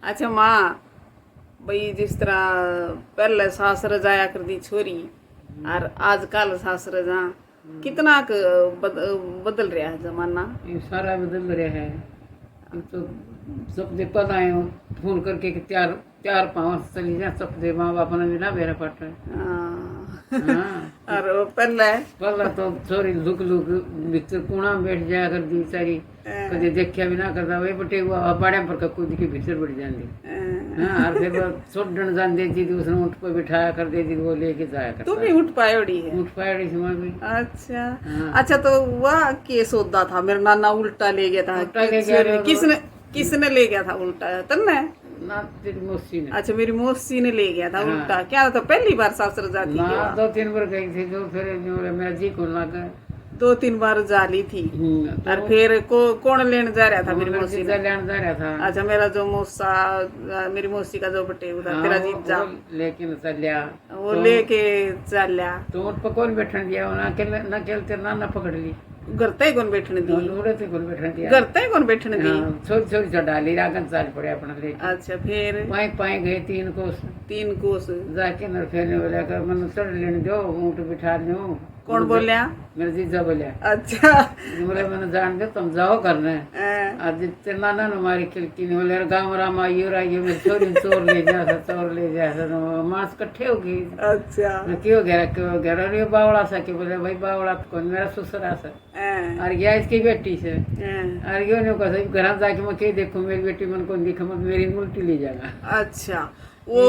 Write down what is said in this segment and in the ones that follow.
अच्छा माँ, भाई जिस तरह पहले सासर जाया कर दी छोरी और आजकल सासर जा कितना बदल रहा है जमाना। ये सारा बदल रहा है। ये तो सबसे पता है फोन करके कि चार चार पाँच चली जा सबसे माँ बाप ने मिला मेरा पट हाँ। और वो पहले पहला तो छोरी लुक लुक भीतर कूड़ा में बैठ जाया कर दी सारी कदे देखा भी ना करता वही बटे हुआ बाड़े पर कूद के भीतर बढ़ जाती। हाँ और फिर छोड़न जान देती थी उसने ऊँट पर बिठाया कर देती थी वो लेके जाया कर। तू भी उठ पायोड़ी है? उठ पायोड़ी समझ भी। अच्छा हाँ। अच्छा तो वह केस होता था मेरा नाना उल्टा ले गया था। उल्टा ले गया किसने किसने ले गया था उल्टा? तन्ने ना तेरी मौसी ने। अच्छा मेरी मौसी ने ले गया था उल्टा। क्या था पहली बार सासर जाती ना थी? दो तीन बार गई थी जो फिर जो मेरा जी को लगा दो तीन बार जाली थी। और फिर कौन लेने जा रहा था? मेरी मौसी ने लेने जा रहा था। अच्छा मेरा जो मौसा मेरी मौसी का जो बटे उधर तेरा जीजा लेकिन चलिया वो लेके चलिया तो उठ पर कौन बैठन दिया ना खेलते ना पकड़ ली घर तय कौन बैठने दी? उड़ते कौन बैठन दिया घर तय कौन बैठने दी? छोटी छोटी चढ़ा ली रागन चाल पड़े अपना लेके। अच्छा फिर पाए पाए गए तीन कोस जाके न फिर बोला कर मन चढ़ लेने दो ऊँट बिठा दो। कौन बोलिया? मेरा जीजा बोलिया। अच्छा बोले मैंने जान दे तुम जाओ करना आज तेरे नाना ने हमारी खिड़की ने बोले गाँव राम आइयो राइयो मेरी छोरी चोर ले जा चोर ले जा मांस कट्ठे हो गई। अच्छा क्यों गया अरे बावड़ा सा के बोले भाई बावड़ा कौन मेरा ससुरा सा और गया इसकी बेटी से और यो ने कहा घर जाके मैं कह देखो मेरी बेटी मन को दिखा मत मेरी उल्टी ले जाना। अच्छा वो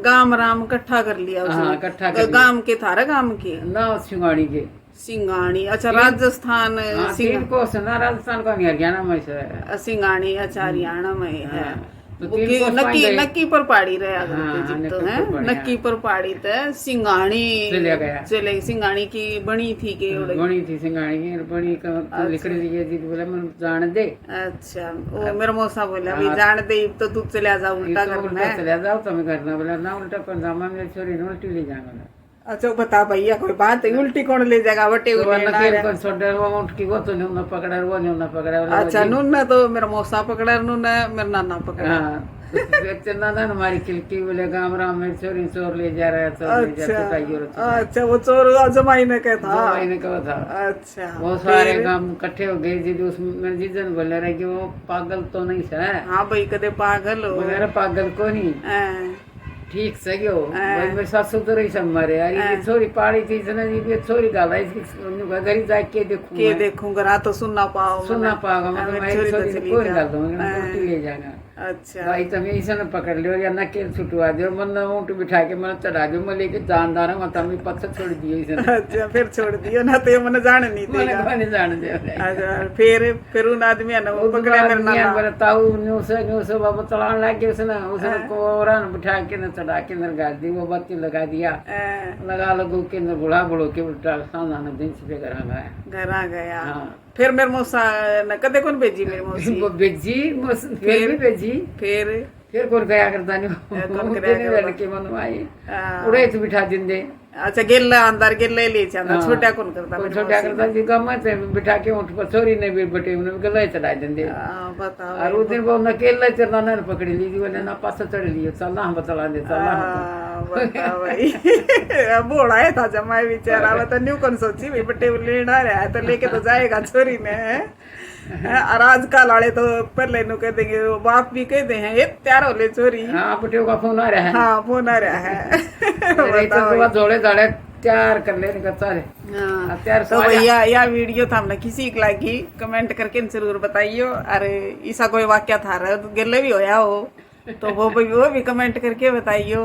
गाम राम इकट्ठा कर लिया उसने? हाँ इकट्ठा कर गाम के थारा गाम के ना सिंगाड़ी के सिंगाणी। अच्छा राजस्थान तीन कोस ना राजस्थान का हरियाणा में से सिंगाणी। अच्छा हरियाणा में है तो नक्की पर पहाड़ी रहा तो है नक्की पर पहाड़ी तो सिंगाणी चले सिंगाणी की बनी थी के बनी थी सिंगाणी की बनी लिखड़ी दी थी बोला मैं जान दे। अच्छा वो मेरा मौसा बोला भाई जान दे तो तू चला जा उल्टा करना चला जाओ तुम्हें करना बोला ना उल्टा कर जामा मेरी छोरी ने उल्टी ले जाऊंगा। अच्छा बता भैया कोई बात है उल्टी कौन ले जाएगा बटे पकड़ा। अच्छा नूना तो मेरा मौसा पकड़ा नूना मेरा नाना पकड़ा। नाना हमारी खिड़की बोले गाँव राम मेरी छोरी चोर ले जा रहा है। अच्छा वो चोर जमाई ने कहा था? जमाई ने कहा था। अच्छा वो सारे गाँव इकट्ठे हो गए जी उसमें जीजन बोले रहे कि वो पागल तो नहीं है। हाँ भाई कदे पागल हो? मेरा पागल को नहीं ठीक सही हो भाई मेरे सासू तो रही सब मरे यार ये छोरी पाड़ी थी ये छोरी गाला इसकी घर जाके देखूंगा तो सुनना पाओगा मतलब मेरी छोरी कोई गाल दूंगा ले जाएगा। अच्छा भाई तुम इसे न पकड़ लियो या नकेल छुटवा दो मन ऊँट बिठा के मन चढ़ा दो मैं लेके जानदार हूँ तभी पत्थर छोड़ दियो इसे। अच्छा फिर छोड़ दियो ना तो मन जाने नहीं देगा। मैंने जान दे। अच्छा फिर उन आदमी है ना वो पकड़ा मेरे नाना बोले ताऊ न्यूस बाबा चलाने लग गए उसने कोरा बिठा के न चढ़ा के अंदर गाड़ दी वो बत्ती लगा दिया लगा लगो के अंदर बुढ़ा बुढ़ो के उल्टा सामना दिन से घर आ गया। फिर मेरे मौसा न कदे कौन भेजी मेरी मौसी भेजी फिर भी भेजी फिर कौन गया करता नहीं लड़के मन आई उड़े तो बिठा दिंदे। अच्छा गेला अंदर गेले ले जाना छोटा कौन करता? छोटा करता जी गम से बिठा के ऊँट पर छोरी ने भी बटे उन्हें गला चढ़ा देंगे। और उस दिन वो नकेला चढ़ना न पकड़ ली बोले ना पास चढ़ लियो चलना हम बतला दे चलना भाई बोड़ा है था जमाई बेचारा वो तो न्यू कौन सोची भाई बटे लेना रहा है तो लेके तो जाएगा छोरी ने। और आजकल वाले तो पहले नु कह देंगे बाप भी कहते हैं ये तैयार हो ले छोरी। हाँ बटे का फोन आ रहा है। हाँ फोन आ रहा है जोड़े दाड़े तैयार कर लेने का सारे। तो भैया यह वीडियो था हमने किसी को लगी कमेंट करके जरूर बताइयो। अरे ऐसा कोई वाक्य था गले भी होया हो तो वो भी कमेंट करके बताइयो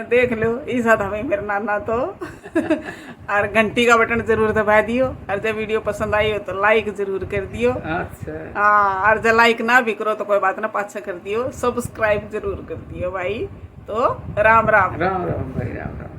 देख लो ऐसा था भाई मेरा नाना तो। और घंटी का बटन जरूर दबा दियो और जब वीडियो पसंद आई हो तो लाइक जरूर कर दियो। हाँ और जब लाइक ना भी करो तो कोई बात ना पाछा कर दियो सब्सक्राइब जरूर कर दियो भाई। तो राम राम राम राम भाई राम राम।